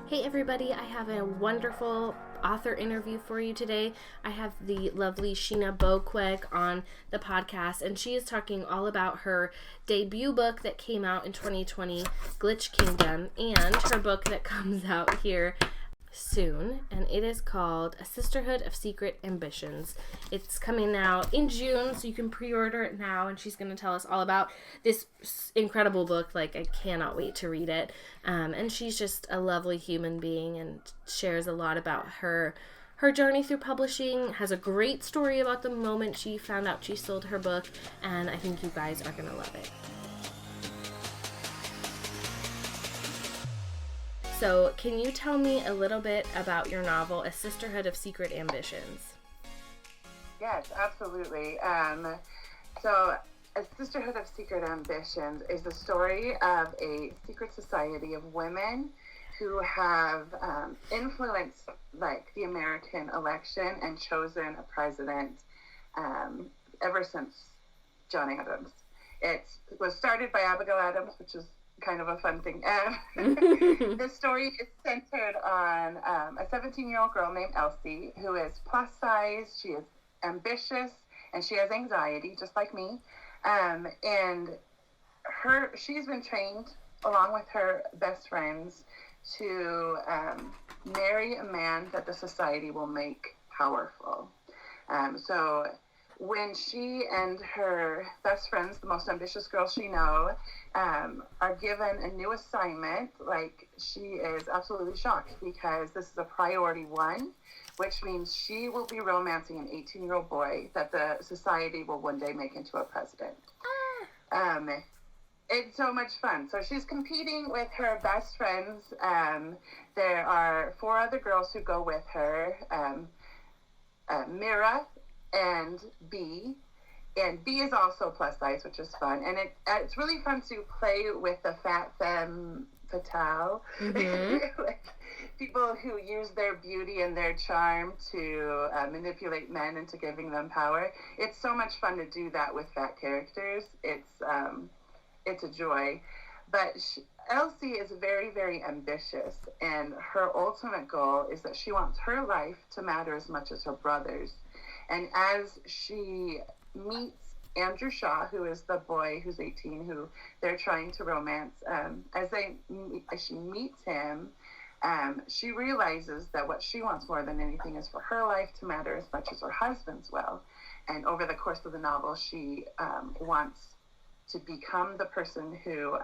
Hey everybody, I have a wonderful author interview for you today. I have the lovely Sheena Boekweg on the podcast, and she is talking all about her debut book that came out in 2020, Glitch Kingdom, and her book that comes out here soon, and it is called A Sisterhood of Secret Ambitions. It's coming out in June, so you can pre-order it now, and she's going to tell us all about this incredible book. Like, I cannot wait to read it. And she's just a lovely human being and shares a lot about her journey through publishing, has a great story about the moment she found out she sold her book, and I think you guys are going to love it. So, can you tell me a little bit about your novel, A Sisterhood of Secret Ambitions? Yes, absolutely. So, A Sisterhood of Secret Ambitions is the story of a secret society of women who have influenced, the American election and chosen a president ever since John Adams. It was started by Abigail Adams, which is kind of a fun thing. The story is centered on a 17-year-old girl named Elsie, who is plus size, she is ambitious, and she has anxiety, just like me. And she's been trained, along with her best friends, to marry a man that the society will make powerful. So when she and her best friends, the most ambitious girls she knows, are given a new assignment, she is absolutely shocked because this is a priority one, which means she will be romancing an 18-year-old boy that the society will one day make into a president. It's so much fun. So she's competing with her best friends. There are 4 other girls who go with her, Mira and B. And B is also plus size, which is fun. And it's really fun to play with the fat femme fatale. Mm-hmm. People who use their beauty and their charm to manipulate men into giving them power. It's so much fun to do that with fat characters. It's a joy. But Elsie is very, very ambitious. And her ultimate goal is that she wants her life to matter as much as her brother's. And as she meets Andrew Shaw, who is the boy who's 18, who they're trying to romance, as she meets him, she realizes that what she wants more than anything is for her life to matter as much as her husband's will. And over the course of the novel, she wants to become the person who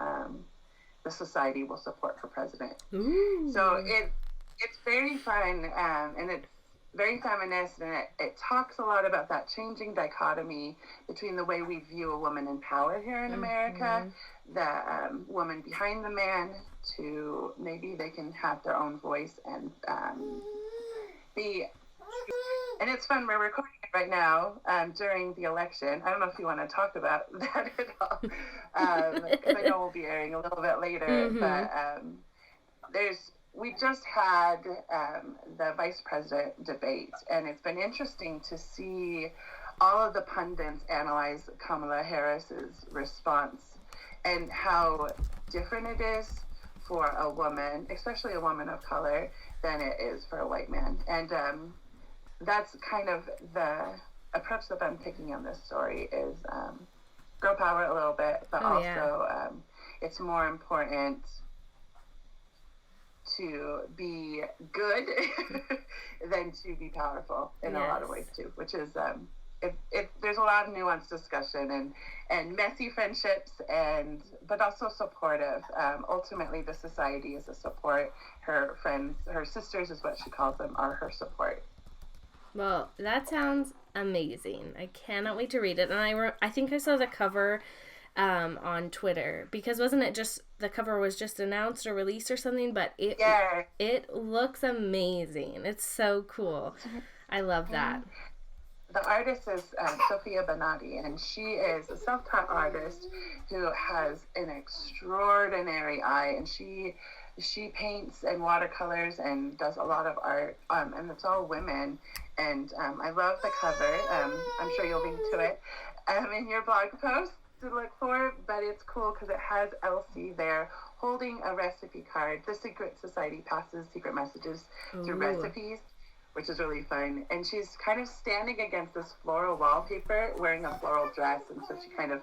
the society will support for president. Ooh. So it's very fun, and it's very feminist, and it talks a lot about that changing dichotomy between the way we view a woman in power here in America, the woman behind the man, to maybe they can have their own voice and and it's fun. We're recording it right now during the election. I don't know if you want to talk about that at all, because I know we'll be airing a little bit later, but we just had the vice president debate, and it's been interesting to see all of the pundits analyze Kamala Harris's response and how different it is for a woman, especially a woman of color, than it is for a white man. And that's kind of the approach that I'm taking on this story is girl power a little bit, but it's more important to be good than to be powerful in a lot of ways too, which is there's a lot of nuanced discussion and messy friendships, but also supportive. Ultimately, the society is a support. Her friends, her sisters is what she calls them, are her support. Well, that sounds amazing. I cannot wait to read it. And I think I saw the cover on Twitter, because wasn't it just the cover was just announced or released or something, but it looks amazing. It's so cool. I love that. The artist is Sophia Bonatti, and she is a self-taught artist who has an extraordinary eye, and she paints and watercolors and does a lot of art, and it's all women, and I love the cover. I'm sure you'll link to it in your blog post. to look for, but it's cool because it has Elsie there holding a recipe card. The Secret Society passes secret messages through recipes, which is really fun. And she's kind of standing against this floral wallpaper wearing a floral dress, and so she kind of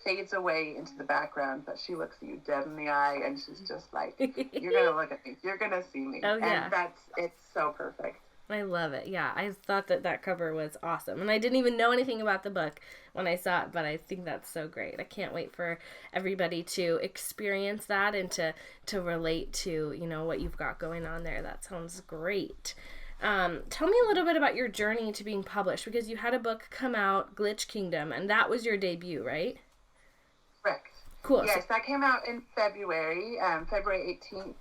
fades away into the background, but she looks at you dead in the eye, and she's just like, you're going to look at me. You're going to see me. Oh, yeah. And it's so perfect. I love it. Yeah, I thought that cover was awesome. And I didn't even know anything about the book when I saw it, but I think that's so great. I can't wait for everybody to experience that and to relate to, what you've got going on there. That sounds great. Tell me a little bit about your journey to being published, because you had a book come out, Glitch Kingdom, and that was your debut, right? Correct. Cool. Yes, that came out in February 18th,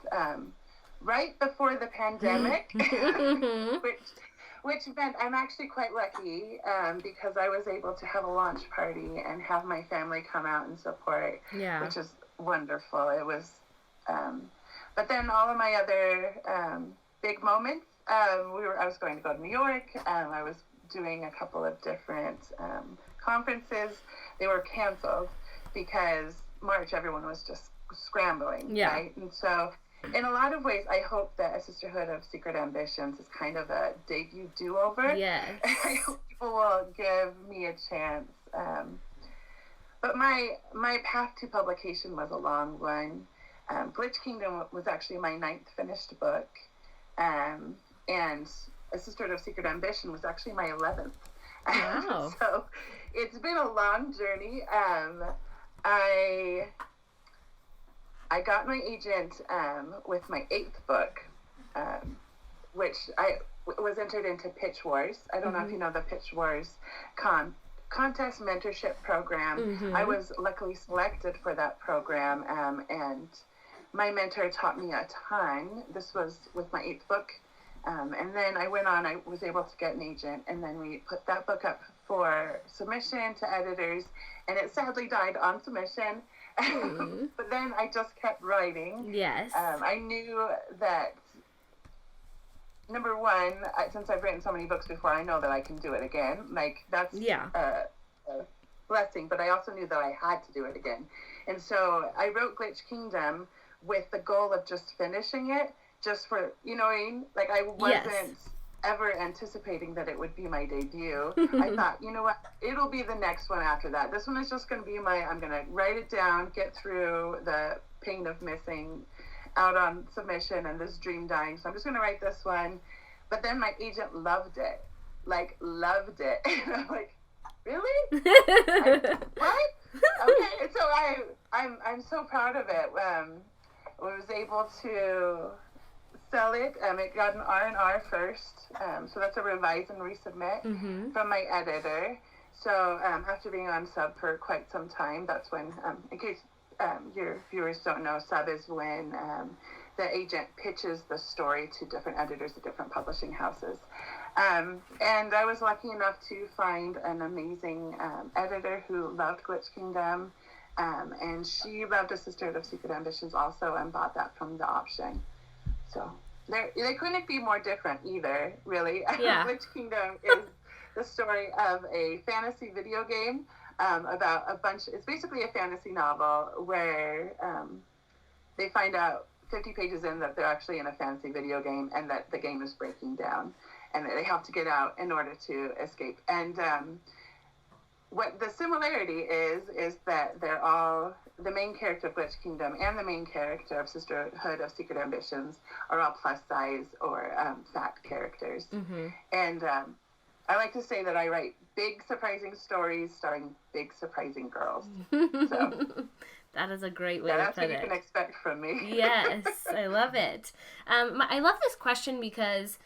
right before the pandemic, which meant I'm actually quite lucky because I was able to have a launch party and have my family come out and support, which is wonderful. It was, but then all of my other big moments, I was going to go to New York. I was doing a couple of different conferences. They were canceled because March everyone was just scrambling, right? And so in a lot of ways, I hope that A Sisterhood of Secret Ambitions is kind of a debut do-over. Yes. I hope people will give me a chance. But my path to publication was a long one. Glitch Kingdom was actually my 9th finished book. And A Sisterhood of Secret Ambition was actually my 11th. Wow. So it's been a long journey. I got my agent with my 8th book, which I was entered into Pitch Wars. I don't know if you know the Pitch Wars contest mentorship program. I was luckily selected for that program, and my mentor taught me a ton. This was with my 8th book. And then I went on, I was able to get an agent, and then we put that book up for submission to editors, and it sadly died on submission. But then I just kept writing. Yes. I knew that, number one, since I've written so many books before, I know that I can do it again. Like, that's a blessing, but I also knew that I had to do it again. And so I wrote Glitch Kingdom with the goal of just finishing it, just for, you know what I mean? Like, I wasn't ever anticipating that it would be my debut. I thought, you know what, it'll be the next one after that. This one is just going to be I'm going to write it down, get through the pain of missing out on submission and this dream dying. So I'm just going to write this one. But then my agent loved it. Like, loved it. And I'm like, really? What? Okay. So I'm so proud of it. I was able to sell it. It got an R&R first, so that's a revise and resubmit from my editor. So after being on sub for quite some time, that's when, in case your viewers don't know, sub is when the agent pitches the story to different editors at different publishing houses. And I was lucky enough to find an amazing editor who loved Glitch Kingdom, and she loved A Sisterhood of Secret Ambitions also, and bought that from the option. So they couldn't be more different either, really. Glitch Kingdom is the story of a fantasy video game about it's basically a fantasy novel where they find out 50 pages in that they're actually in a fantasy video game and that the game is breaking down and that they have to get out in order to escape. And what the similarity is that they're all, the main character of Glitch Kingdom and the main character of Sisterhood of Secret Ambitions are all plus size or fat characters. And I like to say that I write big surprising stories starring big surprising girls. So that is a great way to put it. That's what you can expect from me. Yes, I love it. I love this question because,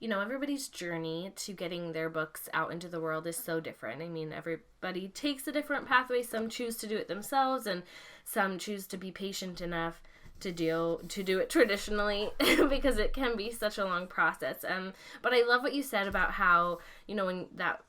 everybody's journey to getting their books out into the world is so different. I mean, everybody takes a different pathway. Some choose to do it themselves, and some choose to be patient enough to do it traditionally because it can be such a long process. But I love what you said about how, when that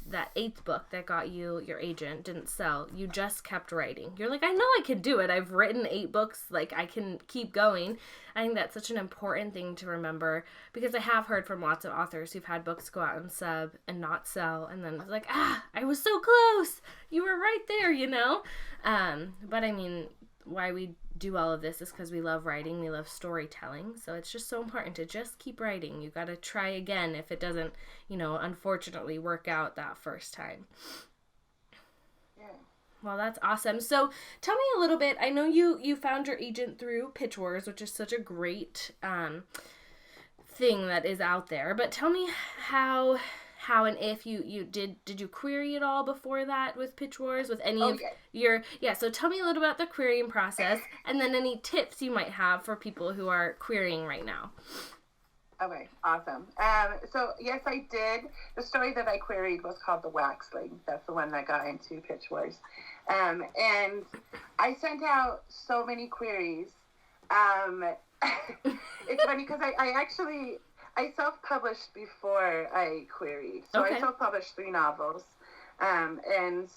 that 8th book that got you your agent didn't sell, you just kept writing. You're like, I know I can do it. I've written 8 books. Like, I can keep going. I think that's such an important thing to remember, because I have heard from lots of authors who've had books go out and sub and not sell, and then it's like, I was so close. You were right there, you know? But I mean, why we do all of this is because we love writing, we love storytelling, so it's just so important to just keep writing. You got to try again if it doesn't, unfortunately work out that first time. Yeah. Well, that's awesome. So tell me a little bit, I know you found your agent through Pitch Wars, which is such a great thing that is out there, but tell me how and if you did you query it all before that with Pitch Wars, with any of your so tell me a little about the querying process, and then any tips you might have for people who are querying right now. Okay, awesome. So yes, I did. The story that I queried was called The Waxling. That's the one that got into Pitch Wars. And I sent out so many queries. It's funny because I self-published before I queried. So I self-published 3 novels. And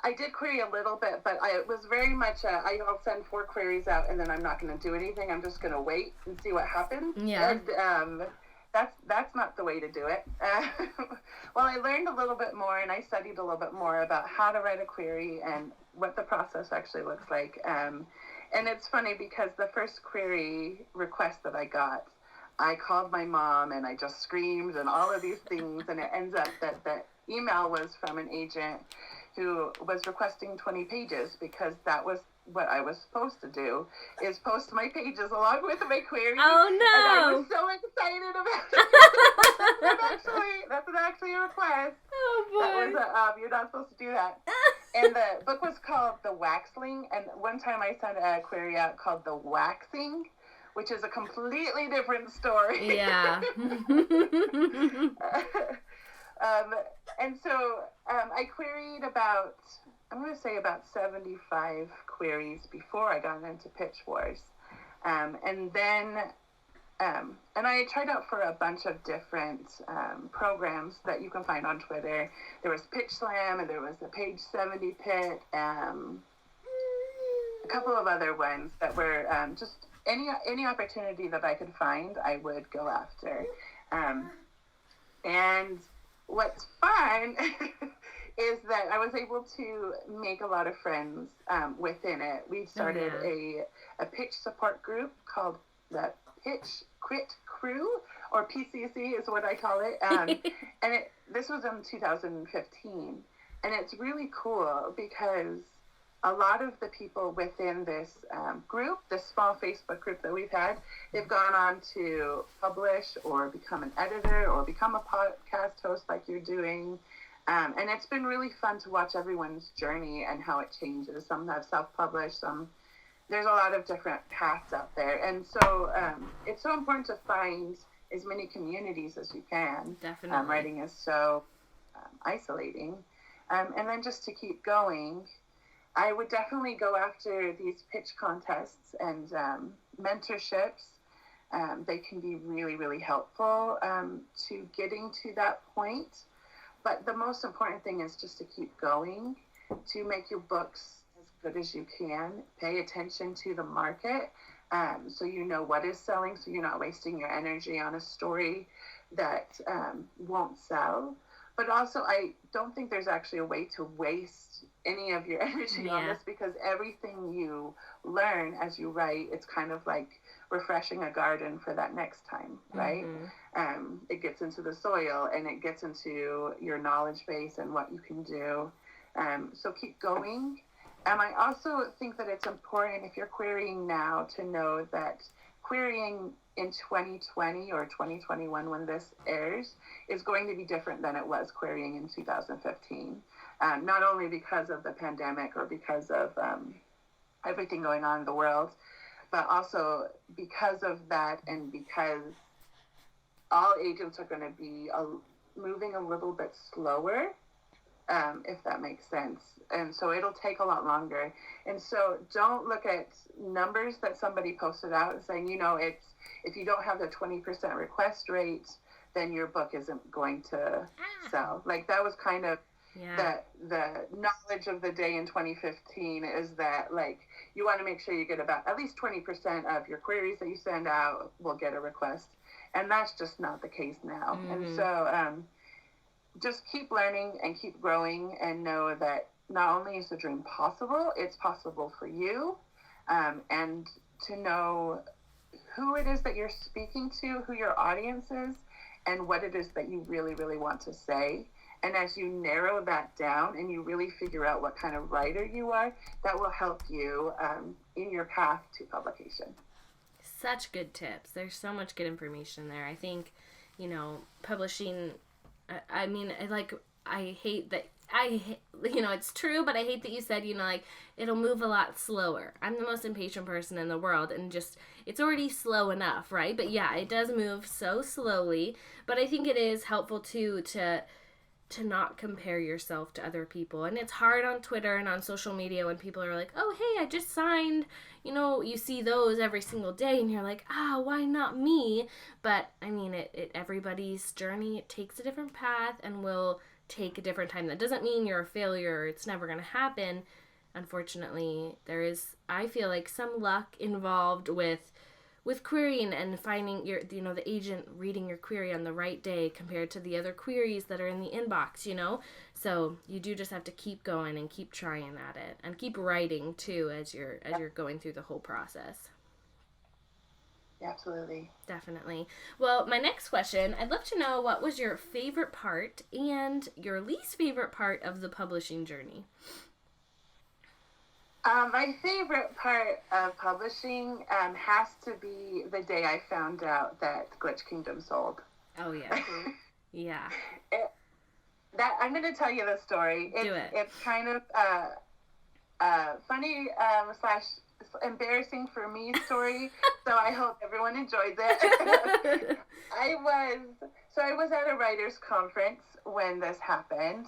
I did query a little bit, but I was very much I'll send 4 queries out and then I'm not going to do anything. I'm just going to wait and see what happens. Yeah. And that's not the way to do it. Well, I learned a little bit more and I studied a little bit more about how to write a query and what the process actually looks like. And it's funny because the first query request that I got, I called my mom and I just screamed and all of these things, and it ends up that the email was from an agent who was requesting 20 pages because that was what I was supposed to do, is post my pages along with my query. Oh no! And I was so excited about it. That's actually a request. Oh boy! That was you're not supposed to do that. And the book was called The Waxling, and one time I sent a query out called The Waxing, which is a completely different story. Yeah. And so I queried about 75 queries before I got into Pitch Wars. And then, and I tried out for a bunch of different programs that you can find on Twitter. There was Pitch Slam, and there was the Page 70 Pit, a couple of other ones that were just any opportunity that I could find, I would go after. And what's fun is that I was able to make a lot of friends within it. We started a pitch support group called the Pitch Crit Crew, or PCC is what I call it. And this was in 2015. And it's really cool because a lot of the people within this group, this small Facebook group that we've had, they've gone on to publish or become an editor or become a podcast host like you're doing. And it's been really fun to watch everyone's journey and how it changes. Some have self-published, there's a lot of different paths out there. And so it's so important to find as many communities as you can. Definitely. Writing is so isolating. And then just to keep going, I would definitely go after these pitch contests and mentorships. They can be really, really helpful to getting to that point. But the most important thing is just to keep going, to make your books as good as you can. Pay attention to the market so you know what is selling, so you're not wasting your energy on a story that won't sell. But also, I don't think there's actually a way to waste any of your energy on this, because everything you learn as you write, it's kind of like refreshing a garden for that next time, right? Mm-hmm. It gets into the soil and it gets into your knowledge base and what you can do. So keep going. I also think that it's important, if you're querying now, to know that querying in 2020 or 2021, when this airs, is going to be different than it was querying in 2015. Not only because of the pandemic or because of everything going on in the world, but also because of that, and because all agents are going to be moving a little bit slower, if that makes sense. And so it'll take a lot longer. And so don't look at numbers that somebody posted out and saying, it's, if you don't have the 20% request rate, then your book isn't going to sell. Like, that was kind of the knowledge of the day in 2015, is that, like, you want to make sure you get about at least 20% of your queries that you send out will get a request. And that's just not the case now. And so just keep learning and keep growing, and know that not only is the dream possible, it's possible for you. And to know who it is that you're speaking to, who your audience is, and what it is that you really, really want to say. And as you narrow that down and you really figure out what kind of writer you are, that will help you in your path to publication. Such good tips. There's so much good information there. I think, publishing, I hate that, it's true, but I hate that you said, it'll move a lot slower. I'm the most impatient person in the world, and just, it's already slow enough, right? But yeah, it does move so slowly, but I think it is helpful too to not compare yourself to other people. And it's hard on Twitter and on social media when people are like, oh, hey, I just signed, you see those every single day, and you're like, why not me? But I mean, everybody's journey, it takes a different path and will take a different time. That doesn't mean you're a failure, it's never going to happen. Unfortunately, there is, I feel like, some luck involved with querying and finding the agent reading your query on the right day compared to the other queries that are in the inbox, So you do just have to keep going and keep trying at it, and keep writing too as you're going through the whole process. Absolutely. Definitely. Well, my next question, I'd love to know, what was your favorite part and your least favorite part of the publishing journey? My favorite part of publishing has to be the day I found out that Glitch Kingdom sold. Oh, yeah. Yeah. I'm going to tell you the story. Do it. It's kind of funny / embarrassing for me story, so I hope everyone enjoys it. I was at a writers' conference when this happened.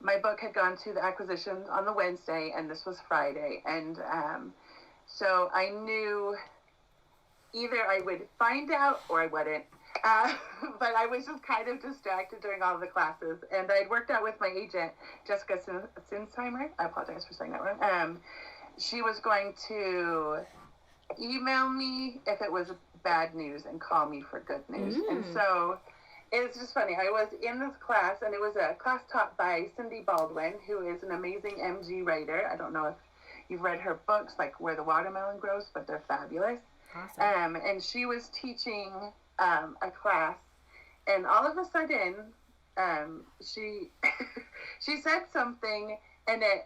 My book had gone to the acquisition on the Wednesday, and this was Friday. And so I knew either I would find out or I wouldn't. But I was just kind of distracted during all of the classes. And I'd worked out with my agent, Jessica Sinsheimer. I apologize for saying that wrong. She was going to email me if it was bad news and call me for good news. And so it's just funny. I was in this class, and it was a class taught by Cindy Baldwin, who is an amazing MG writer. I don't know if you've read her books, like Where the Watermelon Grows, but they're fabulous. Awesome. And she was teaching a class, and all of a sudden, she she said something, and it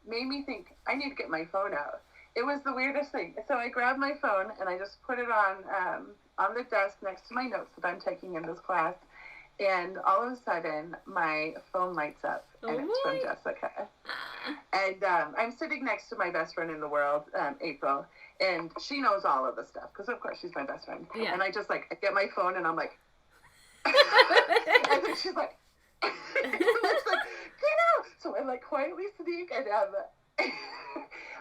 made me think, I need to get my phone out. It was the weirdest thing. So I grabbed my phone, and I just put it on the desk next to my notes that I'm taking in this class, and all of a sudden, my phone lights up, and it's from Jessica. And I'm sitting next to my best friend in the world, April, and she knows all of the stuff, because of course she's my best friend. Yeah. And I just, I get my phone, and I'm like, and then she's like, and it's like, get out! So I quietly sneak, and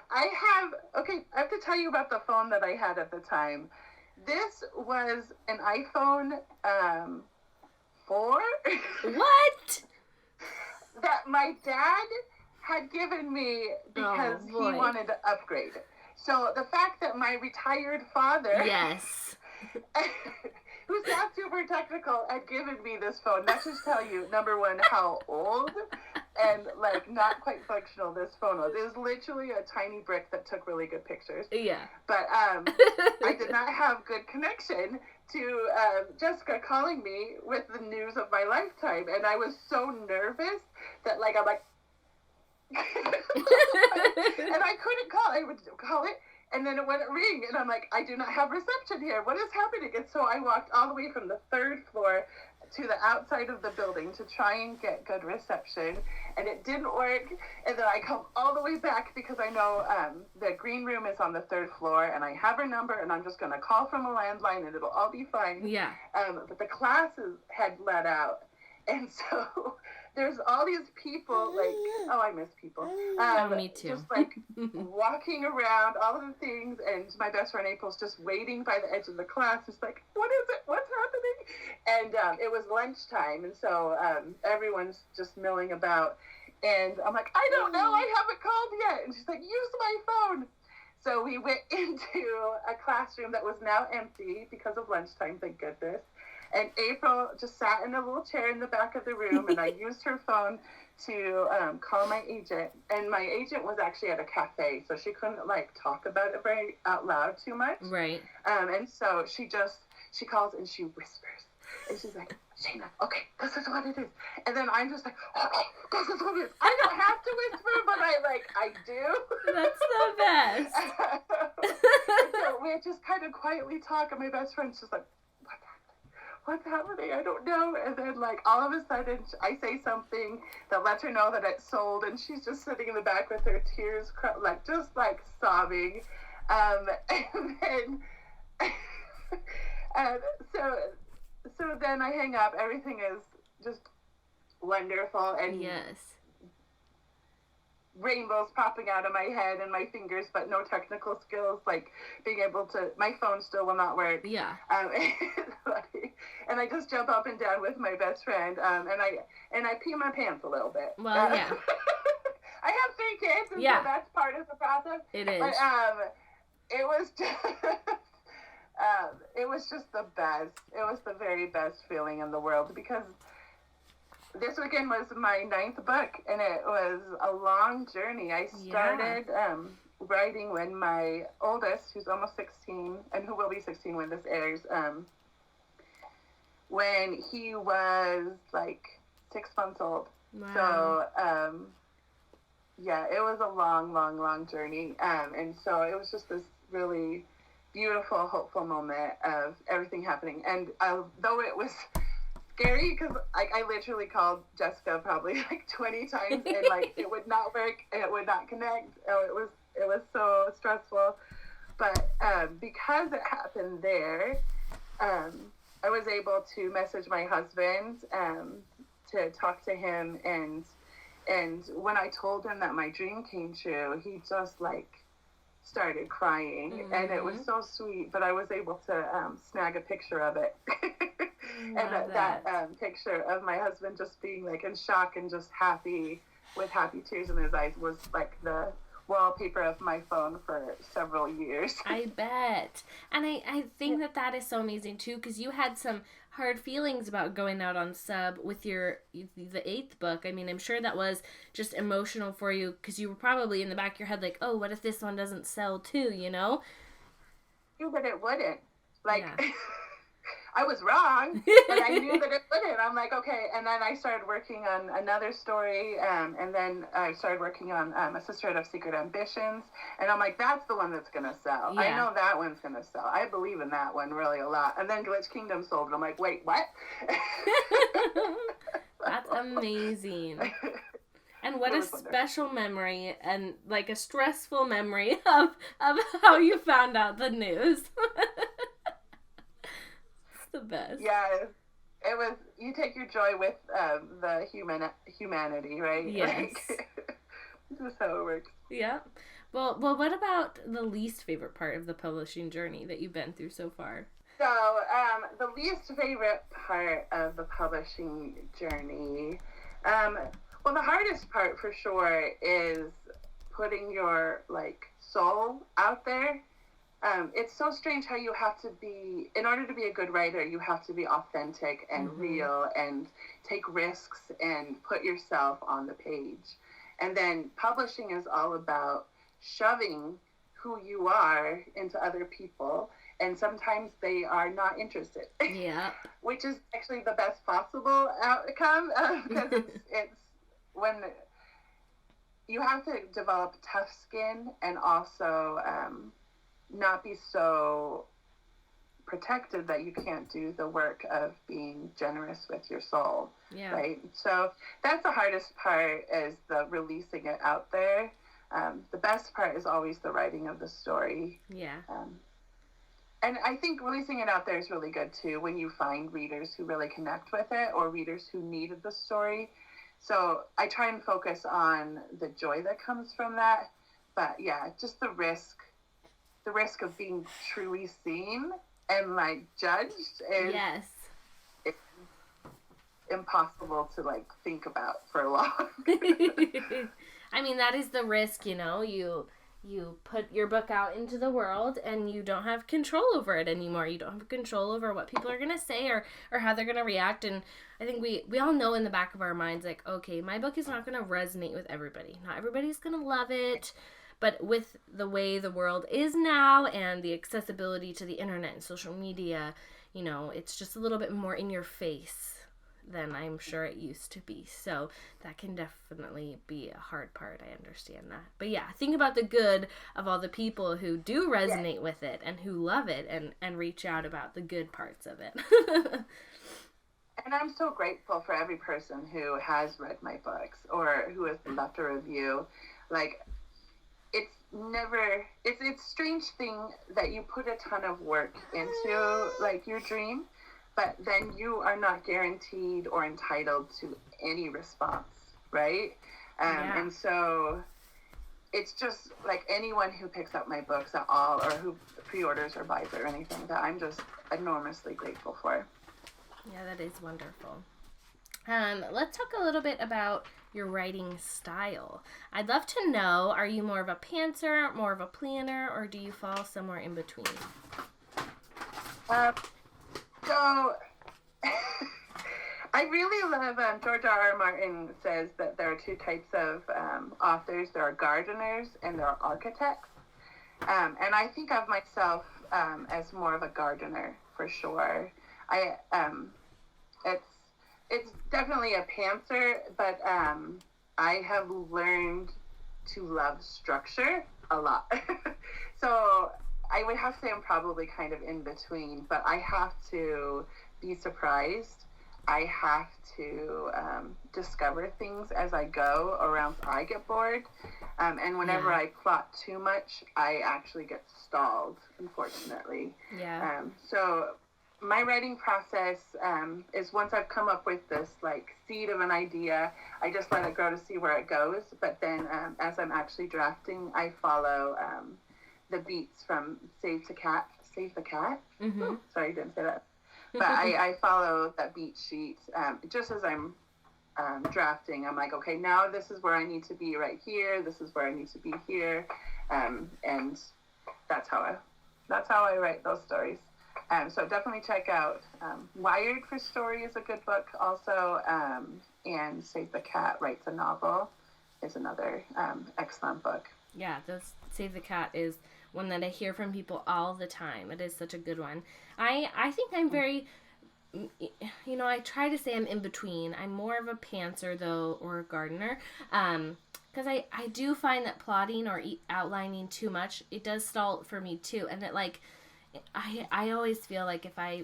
I have to tell you about the phone that I had at the time. This was an iPhone 4. What? That my dad had given me because he wanted to upgrade. So the fact that my retired father, yes, who's not super technical, had given me this phone, that should tell you, number one, how old and not quite functional this phone was. It was literally a tiny brick that took really good pictures. Yeah. But I did not have good connection to Jessica calling me with the news of my lifetime, and I was so nervous that I'm like and I couldn't call. I would call it, and then it wouldn't ring, and I'm like, I do not have reception here. What is happening? And so I walked all the way from the 3rd floor to the outside of the building to try and get good reception, and it didn't work. And then I come all the way back because I know the green room is on the 3rd floor, and I have her number, and I'm just going to call from a landline, and it'll all be fine. Yeah. But the classes had let out, and so there's all these people, I miss people. Me too. Just walking around, all of the things, and my best friend April's just waiting by the edge of the class. It's like, what is it? What's happening? And it was lunchtime, and so everyone's just milling about. And I'm like, I don't know, I haven't called yet. And she's like, use my phone. So we went into a classroom that was now empty because of lunchtime, thank goodness. And April just sat in a little chair in the back of the room, and I used her phone to call my agent. And my agent was actually at a cafe, so she couldn't, like, talk about it very out loud too much. Right. And so she calls and she whispers. And she's like, Sheena, okay, this is what it is. And then I'm just like, okay, this is what it is. I don't have to whisper, but I do. That's the best. So we just kind of quietly talk, and my best friend's just like, what's happening? I don't know. And then, like, all of a sudden, I say something that lets her know that it's sold, and she's just sitting in the back with her tears, just sobbing. And then, so then I hang up. Everything is just wonderful, and yes, rainbows popping out of my head and my fingers, but no technical skills, like being able to, my phone still will not work. Yeah. And I just jump up and down with my best friend, and I pee my pants a little bit. Well, yeah. I have 3 kids, and yeah, so that's part of the process. It is. But it was just, it was just the best. It was the very best feeling in the world, because this weekend was my 9th book, and it was a long journey. I started writing when my oldest, who's almost 16, and who will be 16 when this airs, when he was like 6 months old. Wow. So, yeah, it was a long, long, long journey. And so it was just this really beautiful, hopeful moment of everything happening. And though it was scary, because I literally called Jessica probably like 20 times, and like it would not work, and it would not connect. Oh, it was so stressful. But because it happened there, I was able to message my husband to talk to him, and when I told him that my dream came true, he just like started crying. Mm-hmm. And it was so sweet. But I was able to snag a picture of it. And that picture of my husband just being like in shock and just happy, with happy tears in his eyes, was like the wallpaper of my phone for several years. I bet. And I think that is so amazing too, because you had some hard feelings about going out on sub with the 8th book. I mean, I'm sure that was just emotional for you, because you were probably in the back of your head like, oh, what if this one doesn't sell too, you know? I knew that it wouldn't. Like, yeah. I was wrong, but I knew that it wouldn't. I'm like, okay. And then I started working on another story, and then I started working on a Sisterhood of Secret Ambitions, and I'm like, that's the one that's going to sell. Yeah. I know that one's going to sell. I believe in that one really a lot. And then Glitch Kingdom sold, and I'm like, wait, what? That's amazing. And what a special memory, and like a stressful memory of how you found out the news. The best. Yeah, it was. You take your joy with the humanity, right? Yes. Like, this is how it works. Yeah. Well, what about the least favorite part of the publishing journey that you've been through so far? So, the least favorite part of the publishing journey, well, the hardest part for sure is putting your like soul out there. It's so strange how you have to be, in order to be a good writer, you have to be authentic and mm-hmm. real and take risks and put yourself on the page. And then publishing is all about shoving who you are into other people, and sometimes they are not interested. Yeah. Which is actually the best possible outcome, because it's when you have to develop tough skin and also not be so protected that you can't do the work of being generous with your soul. Yeah. Right? So that's the hardest part, is the releasing it out there. The best part is always the writing of the story. Yeah. And I think releasing it out there is really good too, when you find readers who really connect with it, or readers who needed the story. So I try and focus on the joy that comes from that. But yeah, just the risk of being truly seen and like judged is, yes. impossible to like think about for long. I mean, that is the risk, you know. You put your book out into the world and you don't have control over it anymore. You don't have control over what people are going to say or how they're going to react. And I think we all know in the back of our minds, like, okay, my book is not going to resonate with everybody. Not everybody's going to love it. But with the way the world is now and the accessibility to the internet and social media, you know, it's just a little bit more in your face than I'm sure it used to be. So that can definitely be a hard part. I understand that. But yeah, think about the good of all the people who do resonate with it and who love it and reach out about the good parts of it. And I'm so grateful for every person who has read my books or who has left a review. Like, it's a strange thing that you put a ton of work into, like, your dream, but then you are not guaranteed or entitled to any response, right? And so it's just like anyone who picks up my books at all or who pre-orders or buys it or anything that I'm just enormously grateful for. Yeah, that is wonderful. Let's talk a little bit about your writing style. I'd love to know, are you more of a pantser, more of a planner, or do you fall somewhere in between? So, I really love, George R.R. Martin says that there are two types of authors. There are gardeners and there are architects. And I think of myself as more of a gardener, for sure. It's definitely a pantser, but I have learned to love structure a lot. So I would have to say I'm probably kind of in between, but I have to be surprised. I have to discover things as I go, or else I get bored. And whenever I plot too much, I actually get stalled, unfortunately. Yeah. So my writing process is once I've come up with this like seed of an idea, I just let it grow to see where it goes. But then as I'm actually drafting, I follow the beats from Save the Cat. Mm-hmm. Sorry, I didn't say that. But I follow that beat sheet just as I'm drafting. I'm like, okay, now this is where I need to be right here. This is where I need to be here. And that's how I write those stories. So definitely check out Wired for Story is a good book also. And Save the Cat Writes a Novel is another excellent book. Yeah, Save the Cat is one that I hear from people all the time. It is such a good one. I think I'm very, I try to say I'm in between. I'm more of a pantser, though, or a gardener. Because I do find that plotting or outlining too much, it does stall for me, too. And I always feel like if I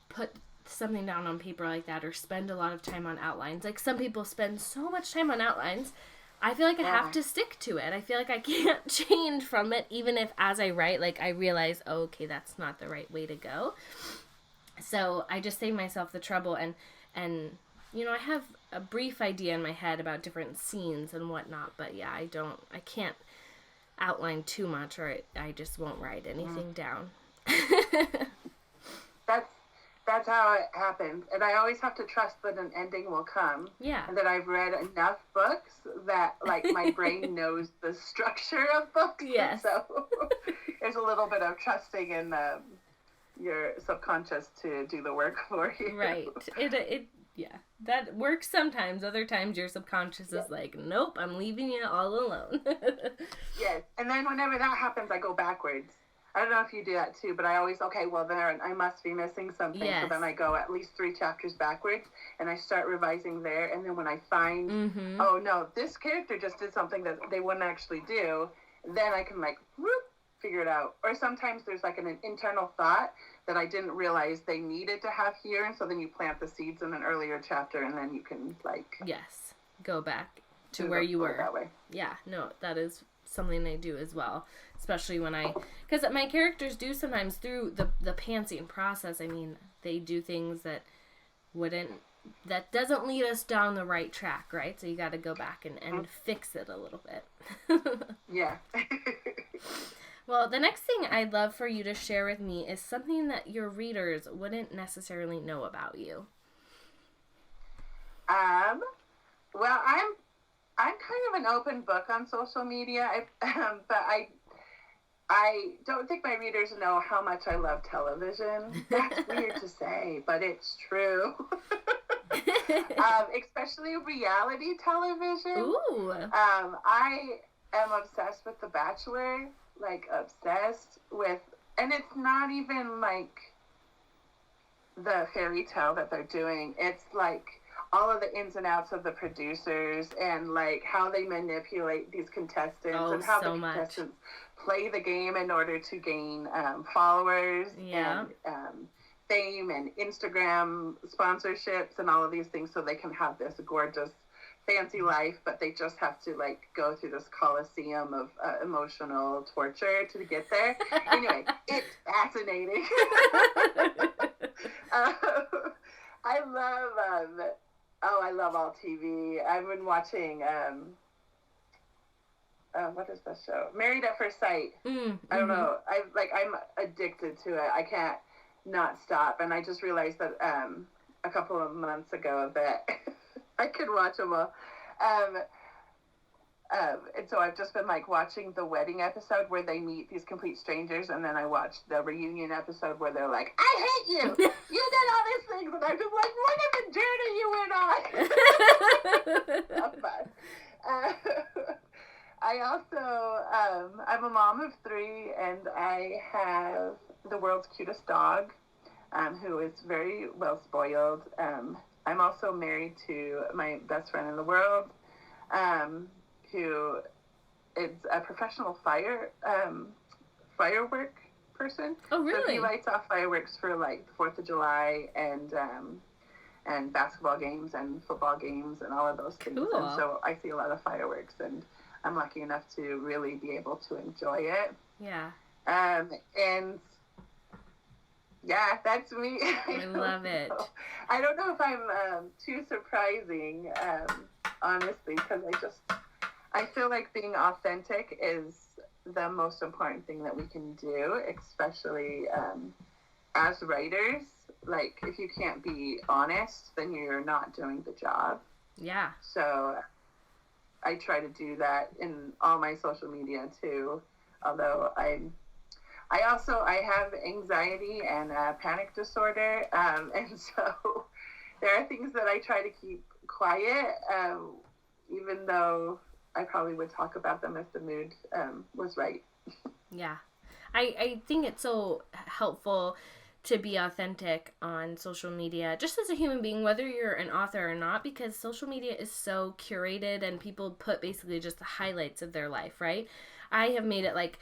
put something down on paper like that or spend a lot of time on outlines, like some people spend so much time on outlines, I feel like I have to stick to it. I feel like I can't change from it, even if as I write, like I realize, oh, okay, that's not the right way to go. So I just save myself the trouble and I have a brief idea in my head about different scenes and whatnot, but yeah, I can't outline too much or I just won't write anything down. That's how it happens. And I always have to trust that an ending will come. Yeah. And that I've read enough books that, like, my brain knows the structure of books. Yes. So there's a little bit of trusting in your subconscious to do the work for you. Right. Yeah. That works sometimes. Other times your subconscious is like, nope, I'm leaving you all alone. Yes. And then whenever that happens, I go backwards. I don't know if you do that too, but I always, then I must be missing something. Yes. So then I go at least 3 chapters backwards and I start revising there. And then when I find, oh no, this character just did something that they wouldn't actually do, then I can figure it out. Or sometimes there's like an internal thought that I didn't realize they needed to have here. And so then you plant the seeds in an earlier chapter and then you can yes, go back to where you were. That way. Yeah, no, that is something I do as well, especially because my characters do sometimes through the pantsing process. I mean, they do things that doesn't lead us down the right track, right? So you got to go back and fix it a little bit. Yeah. Well, the next thing I'd love for you to share with me is something that your readers wouldn't necessarily know about you. Well, I'm kind of an open book on social media, but I don't think my readers know how much I love television. That's weird to say, but it's true. Especially reality television. Ooh. I am obsessed with The Bachelor, like obsessed with, and it's not even like the fairy tale that they're doing. It's like all of the ins and outs of the producers and like how they manipulate these contestants and how the contestants play the game in order to gain followers and fame and Instagram sponsorships and all of these things so they can have this gorgeous fancy life, but they just have to like go through this coliseum of emotional torture to get there. Anyway, it's fascinating. I love all TV. I've been watching what is that show? Married at First Sight. I don't know. I'm addicted to it. I can't not stop. And I just realized that a couple of months ago that I could watch them all. And so I've just been like watching the wedding episode where they meet these complete strangers, and then I watched the reunion episode where they're like, "I hate you. You did all these things," and I'm just like, "What a journey you went on." So fun. I also I'm a mom of 3, and I have the world's cutest dog, who is very well spoiled. I'm also married to my best friend in the world, who is a professional firework person. Oh, really? So he lights off fireworks for like the 4th of July and basketball games and football games and all of those things. Cool. And so I see a lot of fireworks, and I'm lucky enough to really be able to enjoy it. Yeah. And yeah, that's me. I love it. I don't know if I'm too surprising, honestly, because I feel like being authentic is the most important thing that we can do, especially as writers. Like, if you can't be honest, then you're not doing the job. Yeah. So I try to do that in all my social media too, although I have anxiety and panic disorder, and so there are things that I try to keep quiet, even though I probably would talk about them if the mood was right. Yeah. I think it's so helpful to be authentic on social media, just as a human being, whether you're an author or not, because social media is so curated and people put basically just the highlights of their life, right? I have made it like,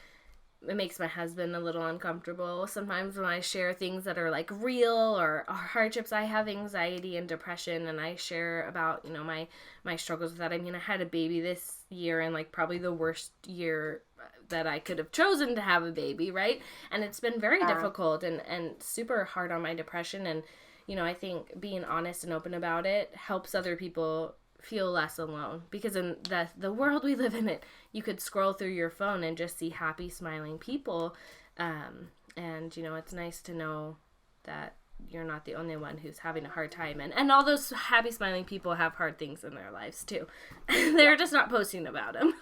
it makes my husband a little uncomfortable sometimes when I share things that are like real or hardships. I have anxiety and depression, and I share about, you know, my struggles with that. I mean, I had a baby this year, and like probably the worst year that I could have chosen to have a baby, right? And it's been very difficult and super hard on my depression. And, you know, I think being honest and open about it helps other people feel less alone, because in the world we live in, you could scroll through your phone and just see happy, smiling people, and you know, it's nice to know that you're not the only one who's having a hard time, and all those happy, smiling people have hard things in their lives too. They're just not posting about them.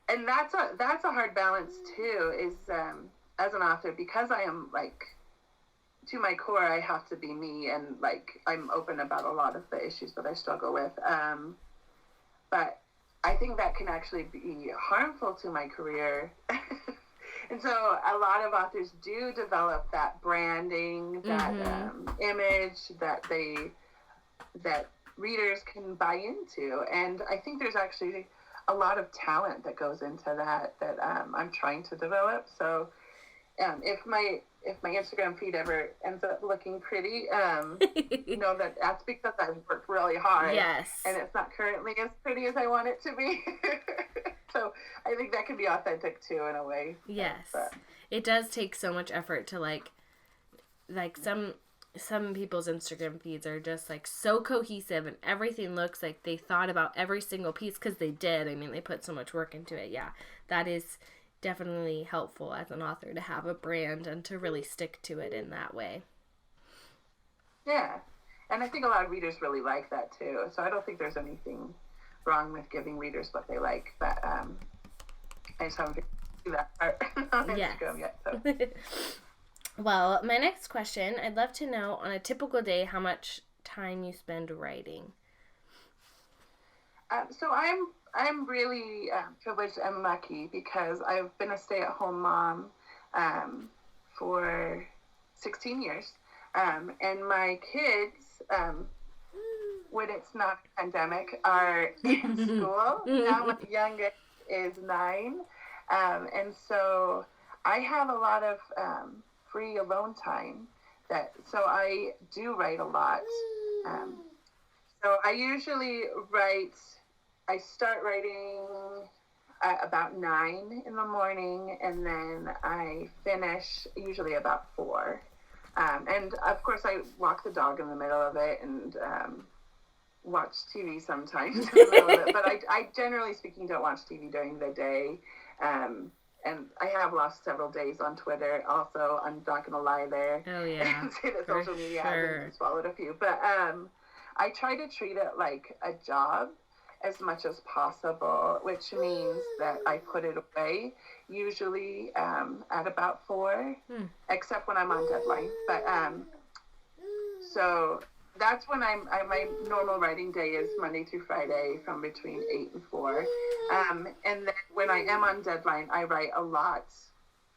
And that's a hard balance too, is as an author, because I am like, to my core, I have to be me, and like I'm open about a lot of the issues that I struggle with. But I think that can actually be harmful to my career. And so a lot of authors do develop that branding, that image that readers can buy into. And I think there's actually a lot of talent that goes into that I'm trying to develop. So if my Instagram feed ever ends up looking pretty, know that that's because I've worked really hard. Yes. And it's not currently as pretty as I want it to be. So I think that can be authentic too, in a way. Yes. It does take so much effort to like some people's Instagram feeds are just like so cohesive, and everything looks like they thought about every single piece, because they did. I mean, they put so much work into it. Yeah, that is definitely helpful as an author to have a brand and to really stick to it in that way. Yeah. And I think a lot of readers really like that too. So I don't think there's anything wrong with giving readers what they like. But I just haven't do that part on Instagram yet. So. Well, my next question, I'd love to know on a typical day how much time you spend writing. So I'm really privileged and lucky because I've been a stay-at-home mom for 16 years. And my kids, when it's not a pandemic, are in school. Now my youngest is 9. And so I have a lot of free alone time. So I do write a lot. So I usually I start writing about 9 in the morning, and then I finish usually about 4. And of course I walk the dog in the middle of it and watch TV sometimes in the middle of it. But I generally speaking don't watch TV during the day. And I have lost several days on Twitter also. I'm not going to lie there. Oh, yeah. And say that social media has swallowed a few. But I try to treat it like a job as much as possible, which means that I put it away usually at about 4, except when I'm on deadline. But so that's when my normal writing day is Monday through Friday from between 8 and 4. And then when I am on deadline, I write a lot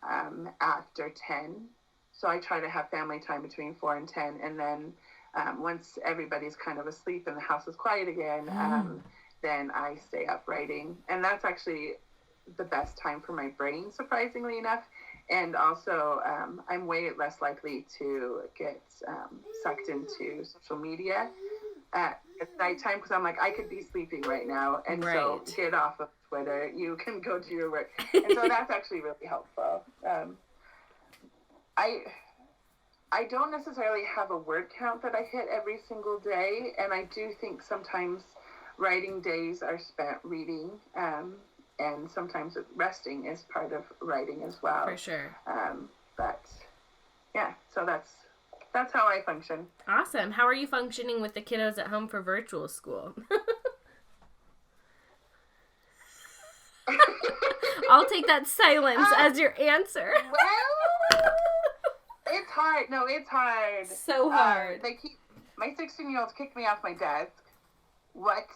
after 10. So I try to have family time between 4 and 10. And then once everybody's kind of asleep and the house is quiet again, then I stay up writing. And that's actually the best time for my brain, surprisingly enough. And also, I'm way less likely to get sucked into social media at nighttime, because I'm like, I could be sleeping right now. And so get off of Twitter. You can go do your work. And so that's actually really helpful. I don't necessarily have a word count that I hit every single day. And I do think sometimes writing days are spent reading, and sometimes resting is part of writing as well. For sure. But yeah, so that's how I function. Awesome. How are you functioning with the kiddos at home for virtual school? I'll take that silence as your answer. Well, it's hard. No, it's hard. So hard. My 16-year-old kicked me off my desk. What?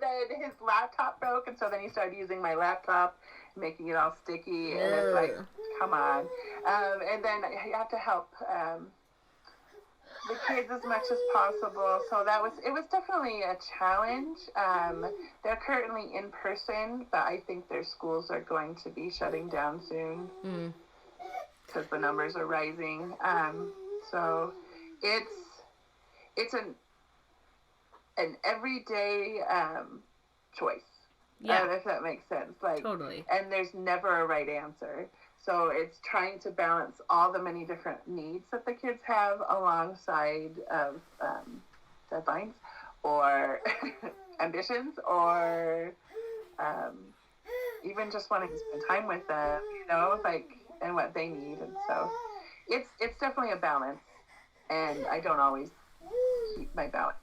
Then his laptop broke, and so then he started using my laptop, making it all sticky, and it's like, come on. And then you have to help the kids as much as possible. So it was definitely a challenge. They're currently in person, but I think their schools are going to be shutting down soon because the numbers are rising. So it's an everyday choice. Yeah. If that makes sense. Totally. And there's never a right answer. So it's trying to balance all the many different needs that the kids have alongside of deadlines or ambitions, or even just wanting to spend time with them, and what they need. And so it's definitely a balance, and I don't always keep my balance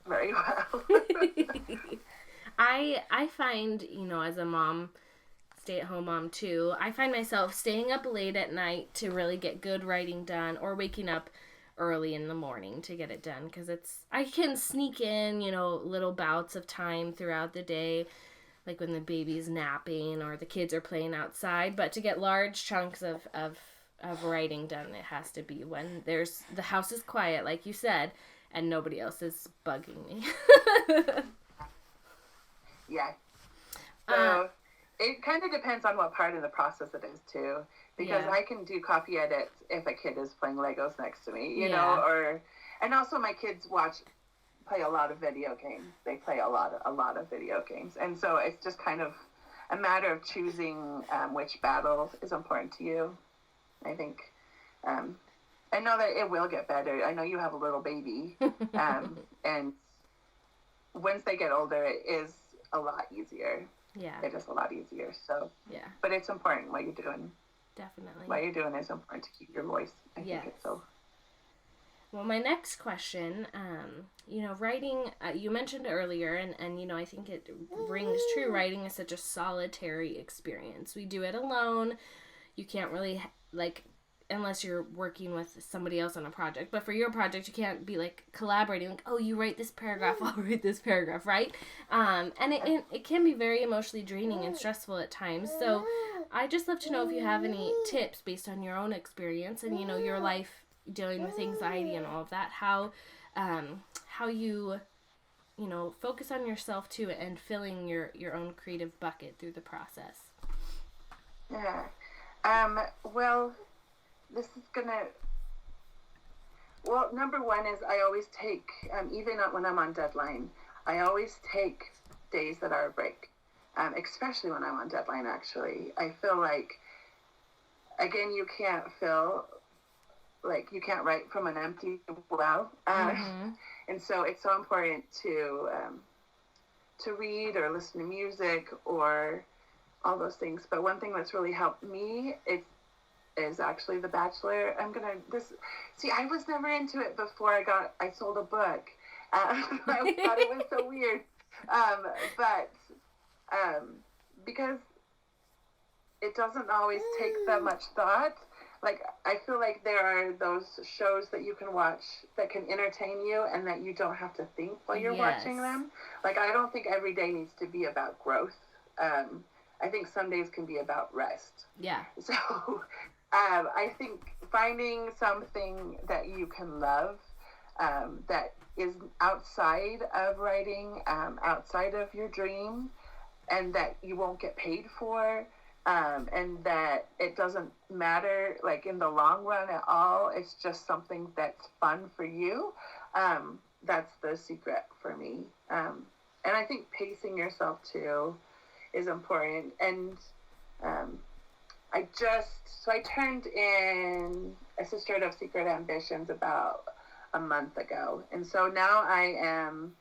very well. I find, as a mom, stay-at-home mom too, I find myself staying up late at night to really get good writing done, or waking up early in the morning to get it done, because I can sneak in, little bouts of time throughout the day, like when the baby's napping or the kids are playing outside, but to get large chunks of writing done, it has to be when the house is quiet, like you said, and nobody else is bugging me. Yeah. So it kind of depends on what part of the process it is too, because I can do copy edits if a kid is playing Legos next to me, you know, and also my kids play a lot of video games. They play a lot of video games, and so it's just kind of a matter of choosing which battle is important to you. I think. I know that it will get better. I know you have a little baby, and once they get older, it is a lot easier. Yeah. It is a lot easier. So. Yeah. But it's important what you're doing. Definitely. What you're doing is important to keep your voice. I think it's so. Well, my next question, writing, you mentioned earlier, and I think it rings true, writing is such a solitary experience. We do it alone. You can't really, unless you're working with somebody else on a project. But for your project, you can't be, collaborating, oh, you write this paragraph, I'll write this paragraph, right? And it can be very emotionally draining and stressful at times. So I just love to know if you have any tips based on your own experience and, your life dealing with anxiety and all of that, how you focus on yourself too and filling your own creative bucket through the process. Yeah. Well, this is number one is I always take, even when I'm on deadline, I always take days that are a break, especially when I'm on deadline, actually. I feel like, again, you can't write from an empty well. And so it's so important to read or listen to music or all those things. But one thing that's really helped me is actually The Bachelor. I was never into it before I sold a book. I thought it was so weird. But because it doesn't always take that much thought, I feel like there are those shows that you can watch that can entertain you and that you don't have to think while you're watching them. I don't think every day needs to be about growth. I think some days can be about rest. Yeah. So I think finding something that you can love that is outside of writing, outside of your dream, and that you won't get paid for, and that it doesn't matter in the long run at all. It's just something that's fun for you. That's the secret for me. And I think pacing yourself too is important. And I turned in a Sisterhood of Secret Ambitions about a month ago. And so now I am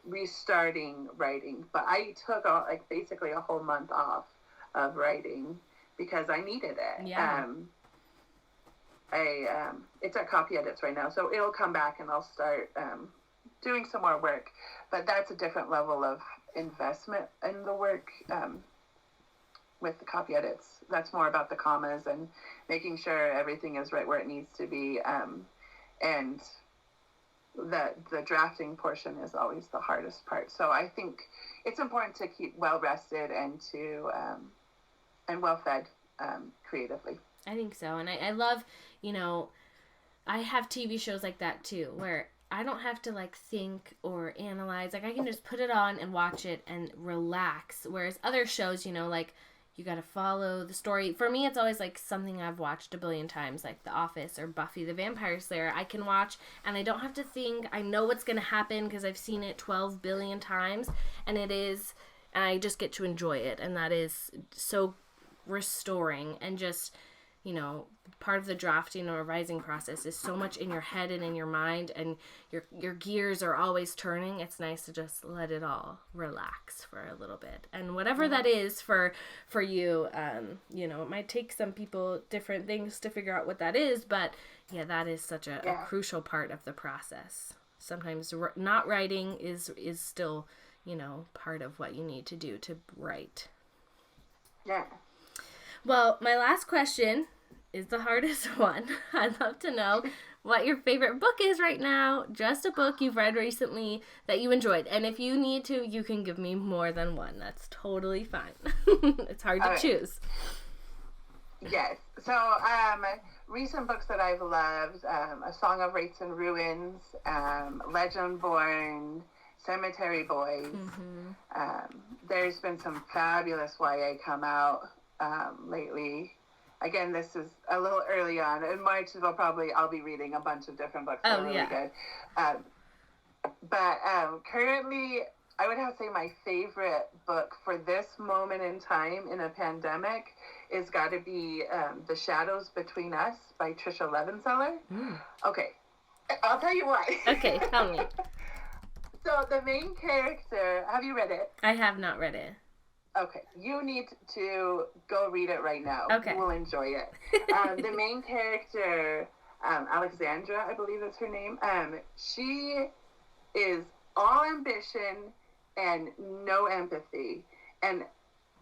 restarting writing, but I took basically a whole month off of writing because I needed it. Yeah. It's at Copy Edits right now, so it'll come back and I'll start doing some more work. But that's a different level of investment in the work with the Copy Edits. That's more about the commas and making sure everything is right where it needs to be. And the drafting portion is always the hardest part. So I think it's important to keep well rested and to and well fed creatively. I think so. And I love, I have TV shows like that too, where I don't have to think or analyze. I can just put it on and watch it and relax. Whereas other shows, you got to follow the story. For me, it's always something I've watched a billion times, like The Office or Buffy the Vampire Slayer. I can watch and I don't have to think. I know what's going to happen because I've seen it 12 billion times, and I just get to enjoy it. And that is so restoring, and just, part of the drafting or revising process is so much in your head and in your mind, and your gears are always turning. It's nice to just let it all relax for a little bit. And whatever that is for you, it might take some people different things to figure out what that is, but yeah, that is such a crucial part of the process. Sometimes not writing is still, part of what you need to do to write. Yeah. Well, my last question is the hardest one. I'd love to know what your favorite book is right now. Just a book you've read recently that you enjoyed. And if you need to, you can give me more than one. That's totally fine. It's hard to choose. Yes. So, recent books that I've loved, A Song of Wraiths and Ruins, Legend Born, Cemetery Boys. Mm-hmm. There's been some fabulous YA come out lately. Again, this is a little early on. In March, I'll be reading a bunch of different books that are really good. But currently, I would have to say my favorite book for this moment in time in a pandemic is got to be The Shadows Between Us by Trisha Levenseller. Okay, I'll tell you why. Okay, tell me. So the main character, have you read it? I have not read it. Okay, you need to go read it right now. Okay. You will enjoy it. The main character Alexandra, I believe is her name. She is all ambition and no empathy,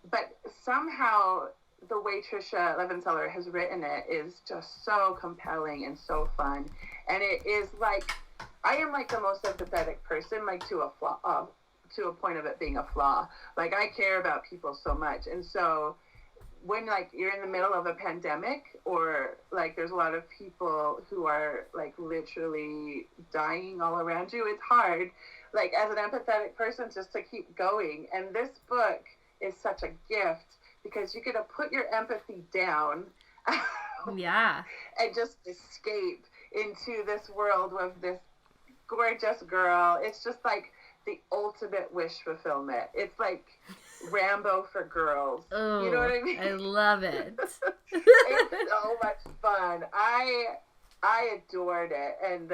but somehow the way Tricia Levenseller has written it is just so compelling and so fun, and it is like, I am like the most empathetic person, like to a flaw, to a point of it being a flaw. Like, I care about people so much, and so when like you're in the middle of a pandemic, or like there's a lot of people who are like literally dying all around you, it's hard, like as an empathetic person, just to keep going. And this book is such a gift because you get to put your empathy down yeah, and just escape into this world with this gorgeous girl. It's just like the ultimate wish fulfillment. It's like Rambo for girls. Oh, you know what I mean? I love it. It's so much fun. I adored it, and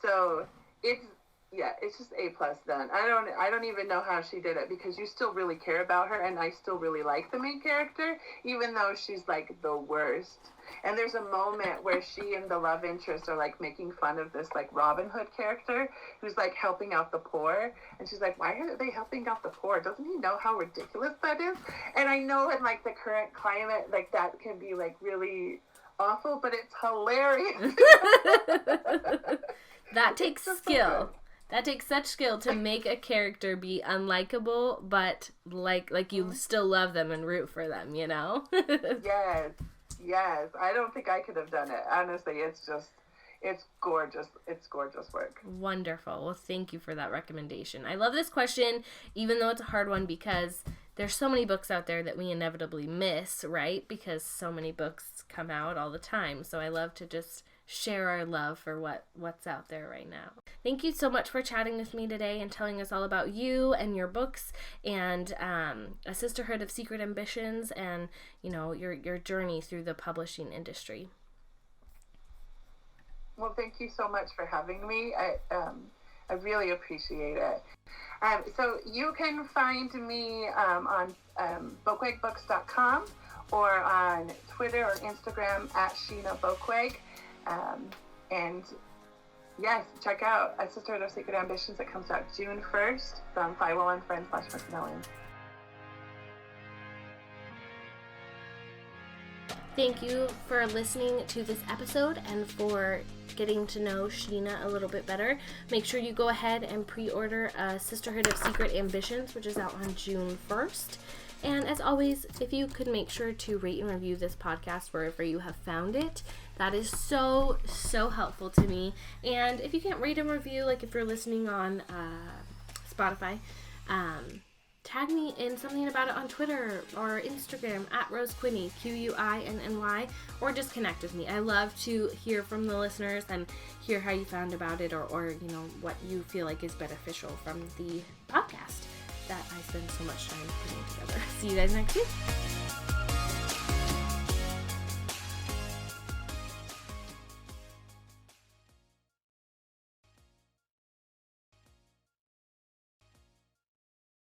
so it's just A+ then. I don't even know how she did it, because you still really care about her, and I still really like the main character, even though she's like the worst. And there's a moment where she and the love interest are like making fun of this like Robin Hood character who's like helping out the poor, and she's like, why are they helping out the poor? Doesn't he know how ridiculous that is? And I know in like the current climate, like that can be like really awful, but it's hilarious. That takes skill. That takes such skill to make a character be unlikable, but like you still love them and root for them, you know? Yes. I don't think I could have done it. Honestly, it's gorgeous. It's gorgeous work. Wonderful. Well, thank you for that recommendation. I love this question, even though it's a hard one, because there's so many books out there that we inevitably miss, right? Because so many books come out all the time. So I love to just share our love for what's out there right now. Thank you so much for chatting with me today and telling us all about you and your books and A Sisterhood of Secret Ambitions, and your journey through the publishing industry. Well, thank you so much for having me. I really appreciate it. So you can find me on boekwegbooks.com, or on Twitter or Instagram at Sheena Boekweg. And yes, check out A Sisterhood of Secret Ambitions. It comes out June 1st from 501 Friends/Macmillan. Thank you for listening to this episode and for getting to know Sheena a little bit better. Make sure you go ahead and pre-order A Sisterhood of Secret Ambitions, which is out on June 1st. And as always, if you could make sure to rate and review this podcast wherever you have found it, that is so, so helpful to me. And if you can't rate and review, like if you're listening on Spotify, tag me in something about it on Twitter or Instagram at Rose Quinney, QUINNY, or just connect with me. I love to hear from the listeners and hear how you found about it, or what you feel like is beneficial from the podcast that I spend so much time putting together. See you guys next week.